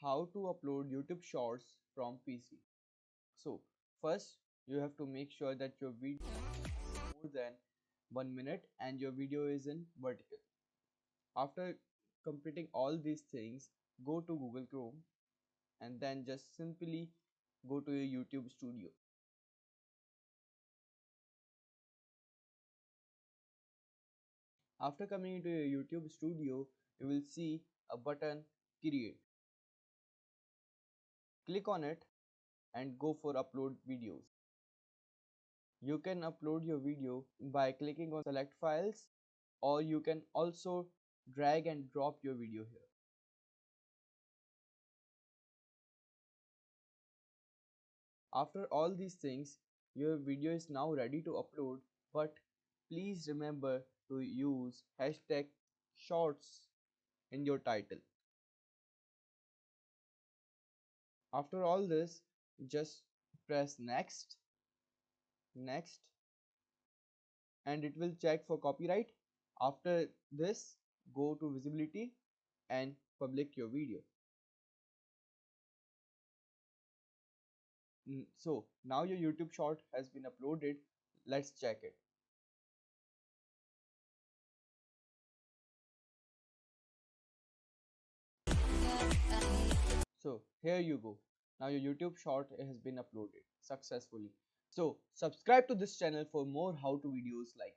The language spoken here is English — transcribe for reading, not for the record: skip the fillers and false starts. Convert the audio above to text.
How to upload YouTube Shorts from PC. So first you have to make sure that your video is more than 1 minute and your video is in vertical. After completing all these things, go to Google Chrome and then just simply go to your YouTube studio. After coming into your YouTube studio, you will see a button create. Click on it and go for upload videos. You can upload your video by clicking on select files, or you can also drag and drop your video here. After all these things, your video is now ready to upload, but please remember to use hashtag shorts in your title. After all this, just press next, and it will check for copyright. After this, go to visibility and public your video. So now your YouTube short has been uploaded. Let's check it. So here you go. Now your YouTube short has been uploaded successfully. So subscribe to this channel for more how to videos like